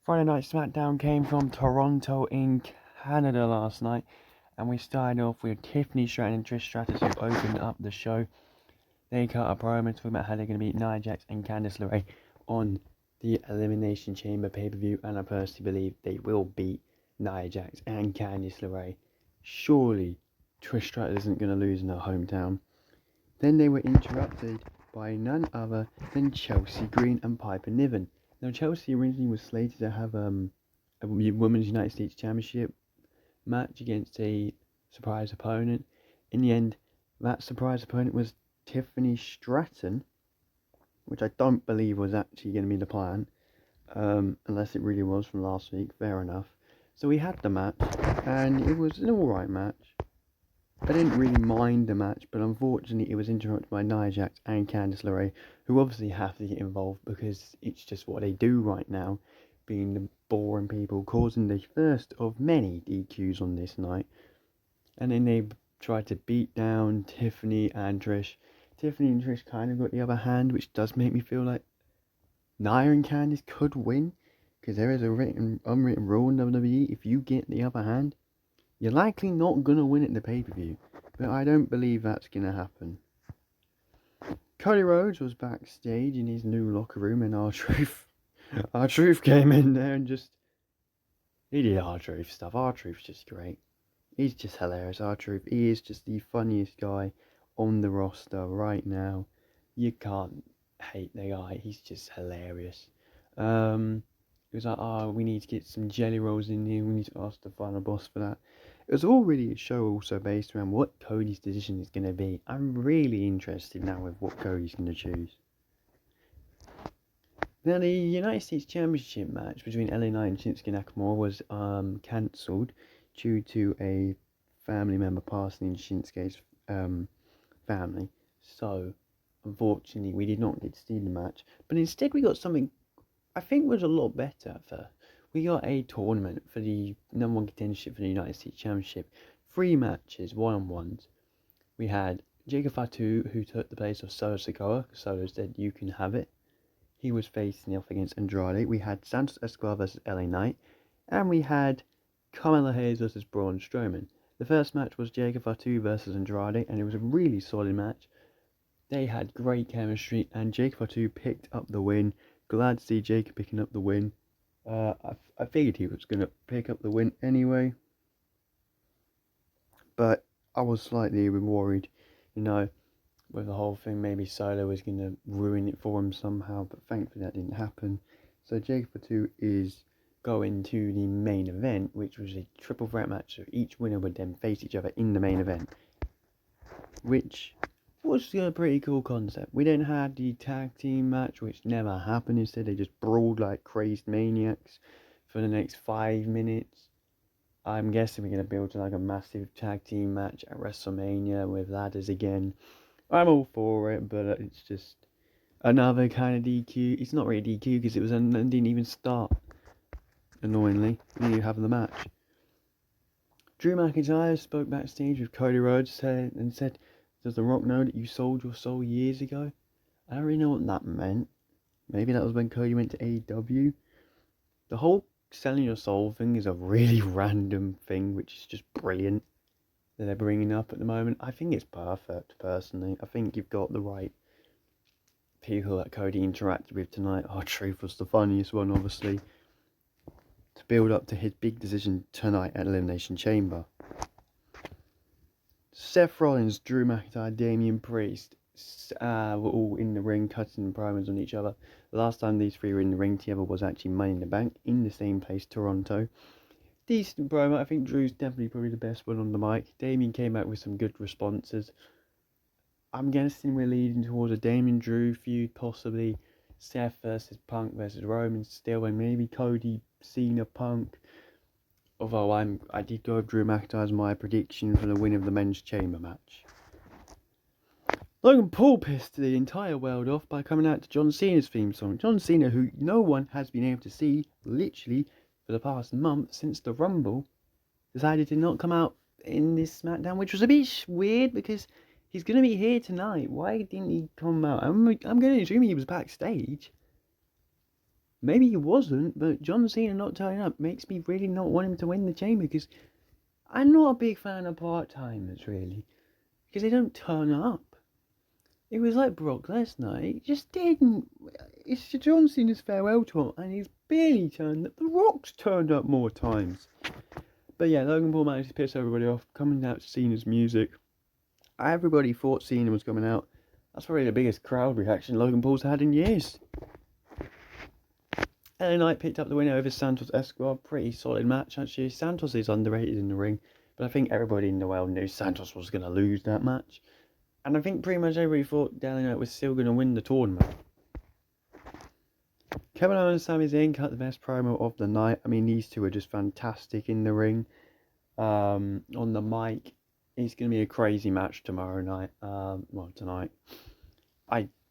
Friday Night SmackDown came from Toronto in Canada last night, and we started off with Tiffany Stratton and Trish Stratus who opened up the show. They cut a promo talking about how they're going to beat Nia Jax and Candice LeRae on the Elimination Chamber pay-per-view, and I personally believe they will beat Nia Jax and Candice LeRae. Surely Trish Stratus isn't going to lose in her hometown. Then they were interrupted by none other than Chelsea Green and Piper Niven. Now, Chelsea originally was slated to have a Women's United States Championship match against a surprise opponent. In the end, that surprise opponent was Tiffany Stratton, which I don't believe was actually going to be the plan, unless it really was from last week. Fair enough. So we had the match, and it was an alright match. I didn't really mind the match, but unfortunately it was interrupted by Nia Jax and Candice LeRae, who obviously have to get involved because it's just what they do right now, being the boring people, causing the first of many DQs on this night. And then they tried to beat down Tiffany and Trish. Tiffany and Trish kind of got the upper hand, which does make me feel like Nia and Candice could win, because there is a unwritten rule in WWE: if you get the upper hand, you're likely not going to win at the pay-per-view, but I don't believe that's going to happen. Cody Rhodes was backstage in his new locker room, and R-Truth came in there and he did R-Truth stuff. R-Truth's just great. He's just hilarious, R-Truth. He is just the funniest guy on the roster right now. You can't hate the guy. He's just hilarious. It was like, we need to get some jelly rolls in here. We need to ask the final boss for that. It was all really a show also based around what Cody's decision is going to be. I'm really interested now with what Cody's going to choose. Now, the United States Championship match between LA Knight and Shinsuke Nakamura was cancelled due to a family member passing in Shinsuke's family. So, unfortunately, we did not get to see the match. But instead, we got something I think was a lot better. We got a tournament for the number one contendership for the United States Championship. 3 matches, one-on-ones. We had Jacob Fatu, who took the place of Solo Sikoa. Solo said, you can have it. He was facing off against Andrade. We had Santos Escobar versus LA Knight. And we had Carmelo Hayes versus Braun Strowman. The first match was Jacob Fatu versus Andrade, and it was a really solid match. They had great chemistry, and Jacob Fatu picked up the win. Glad to see Jacob picking up the win. I figured he was going to pick up the win anyway. But I was slightly worried, with the whole thing. Maybe Solo was going to ruin it for him somehow. But thankfully that didn't happen. So Jacob Fatu is going to the main event, which was a triple threat match. So each winner would then face each other in the main event. Which was a pretty cool concept. We then had the tag team match, which never happened. Instead, they just brawled like crazed maniacs for the next 5 minutes. I'm guessing we're going to build to like a massive tag team match at WrestleMania with ladders again. I'm all for it, but it's just another kind of DQ. It's not really DQ because it didn't even start. Annoyingly, we didn't have the match. Drew McIntyre spoke backstage with Cody Rhodes and said, does The Rock know that you sold your soul years ago? I don't really know what that meant. Maybe that was when Cody went to AEW. The whole selling your soul thing is a really random thing, which is just brilliant that they're bringing up at the moment. I think it's perfect, personally. I think you've got the right people that Cody interacted with tonight. R-Truth was the funniest one, obviously, to build up to his big decision tonight at Elimination Chamber. Seth Rollins, Drew McIntyre, Damian Priest were all in the ring cutting promos on each other. The last time these 3 were in the ring together was actually Money in the Bank in the same place, Toronto. Decent promo. I think Drew's definitely probably the best one on the mic. Damian came back with some good responses. I'm guessing we're leading towards a Damian Drew feud, possibly Seth versus Punk versus Roman still, and maybe Cody, Cena, Punk. Although I did go with Drew McIntyre as my prediction for the win of the men's chamber match. Logan Paul pissed the entire world off by coming out to John Cena's theme song. John Cena, who no one has been able to see literally for the past month since the Rumble, decided to not come out in this SmackDown, which was a bit weird because he's going to be here tonight. Why didn't he come out? I'm going to assume he was backstage. maybe he wasn't, but John Cena not turning up makes me really not want him to win the Chamber, because I'm not a big fan of part-timers, really, because they don't turn up. It was like Brock Lesnar, he just didn't. It's John Cena's farewell tour, and he's barely turned up. The Rock's turned up more times. But yeah, Logan Paul managed to piss everybody off, coming out to Cena's music. Everybody thought Cena was coming out. That's probably the biggest crowd reaction Logan Paul's had in years. LA Knight picked up the winner over Santos Escobar. Pretty solid match, actually. Santos is underrated in the ring, but I think everybody in the world knew Santos was going to lose that match. And I think pretty much everybody thought LA Knight was still going to win the tournament. Kevin Owens and Sami Zayn cut the best promo of the night. I mean, these two are just fantastic in the ring. On the mic, it's going to be a crazy match tomorrow night. Tonight.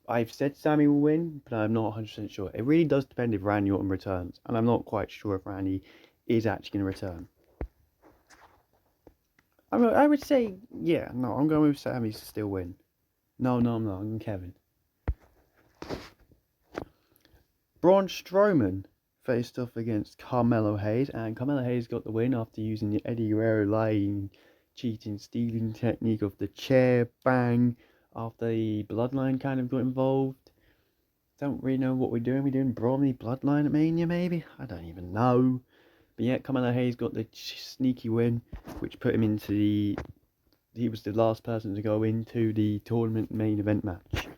I've said Sami will win, but I'm not 100% sure. It really does depend if Randy Orton returns, and I'm not quite sure if Randy is actually going to return. I would say, yeah, no, I'm going with Sami to still win. No, I'm not. I'm going Kevin. Braun Strowman faced off against Carmelo Hayes, and Carmelo Hayes got the win after using the Eddie Guerrero lying, cheating, stealing technique of the chair bang after the Bloodline kind of got involved. Don't really know what we're doing. We're doing Bromley Bloodline at Mania, maybe? I don't even know. But yeah, Carmelo Hayes got the sneaky win, which put him into the... He was the last person to go into the tournament main event match.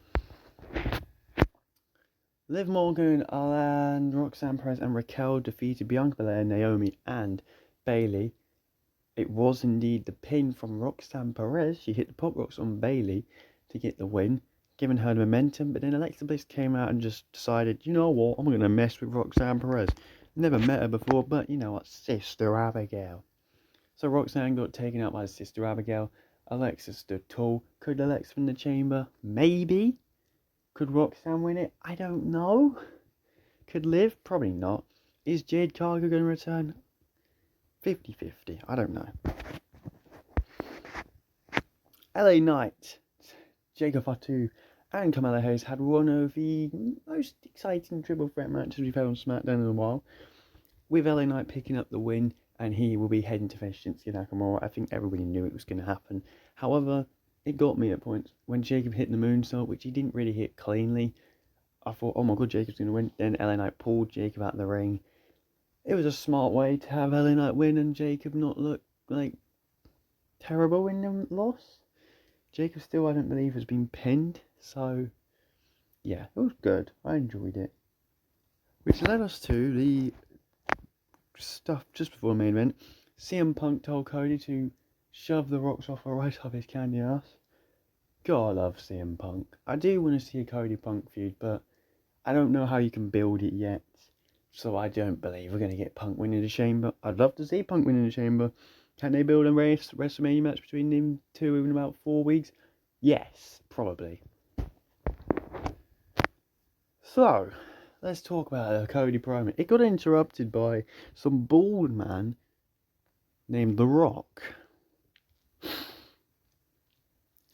Liv Morgan and Roxanne Perez and Raquel defeated Bianca Belair, Naomi and Bayley. It was indeed the pin from Roxanne Perez. She hit the pop rocks on Bayley to get the win, giving her the momentum. But then Alexa Bliss came out and just decided, you know what, I'm going to mess with Roxanne Perez. Never met her before, but you know what, Sister Abigail. So Roxanne got taken out by Sister Abigail. Alexa stood tall. Could Alexa win the Chamber? Maybe. Could Roxanne win it? I don't know. Could Liv? Probably not. Is Jade Cargill going to return? 50-50. I don't know. LA Knight, Jacob Fatu, and Carmelo Hayes had one of the most exciting triple threat matches we've had on SmackDown in a while, with LA Knight picking up the win, and he will be heading to face Shinsuke Nakamura. I think everybody knew it was going to happen. However, it got me at points when Jacob hit the moonsault, which he didn't really hit cleanly. I thought, oh my god, Jacob's going to win. Then LA Knight pulled Jacob out of the ring. It was a smart way to have LA Knight win and Jacob not look like terrible in the loss. Jacob still, I don't believe, has been pinned. So, yeah, it was good. I enjoyed it. Which led us to the stuff just before the main event. CM Punk told Cody to shove the rocks off or right off his candy ass. God, I love CM Punk. I do want to see a Cody Punk feud, but I don't know how you can build it yet. So I don't believe we're going to get Punk winning the Chamber. I'd love to see Punk winning the Chamber. Can they build a WrestleMania match between them two in about 4 weeks? Yes, probably. So, let's talk about the Cody promo. It got interrupted by some bald man named The Rock.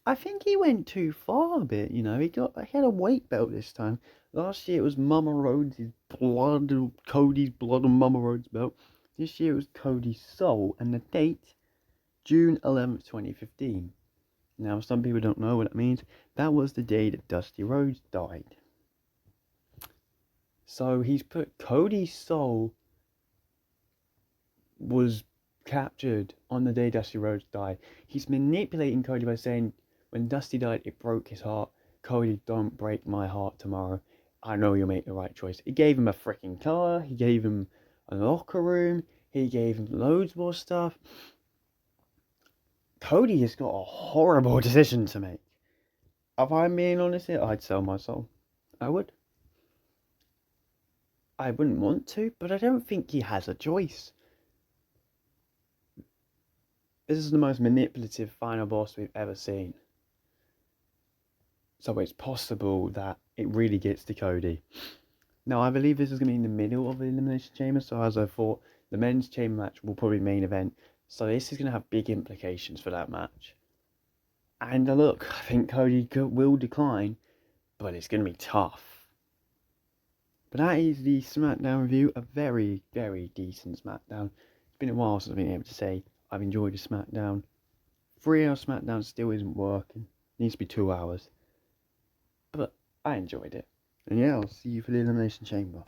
I think he went too far a bit, you know. He had a weight belt this time. Last year it was Mama Rhodes' blood, Cody's blood on Mama Rhodes' belt. This year it was Cody's soul, and the date, June 11th, 2015. Now, some people don't know what that means. That was the day that Dusty Rhodes died. So he's put Cody's soul was captured on the day Dusty Rhodes died. He's manipulating Cody by saying, when Dusty died, it broke his heart. Cody, don't break my heart tomorrow. I know you'll make the right choice. He gave him a freaking car. He gave him a locker room. He gave him loads more stuff. Cody has got a horrible decision to make. If I'm being honest here, I'd sell my soul. I would. I wouldn't want to, but I don't think he has a choice. This is the most manipulative final boss we've ever seen. So it's possible that it really gets to Cody. Now, I believe this is going to be in the middle of the Elimination Chamber. So as I thought, the men's chamber match will probably be main event. So this is going to have big implications for that match. And look, I think Cody will decline. But it's going to be tough. But that is the SmackDown review. A very, very decent SmackDown. It's been a while since I've been able to say I've enjoyed a SmackDown. 3-hour SmackDown still isn't working. It needs to be 2 hours. But I enjoyed it. And yeah, I'll see you for the Elimination Chamber.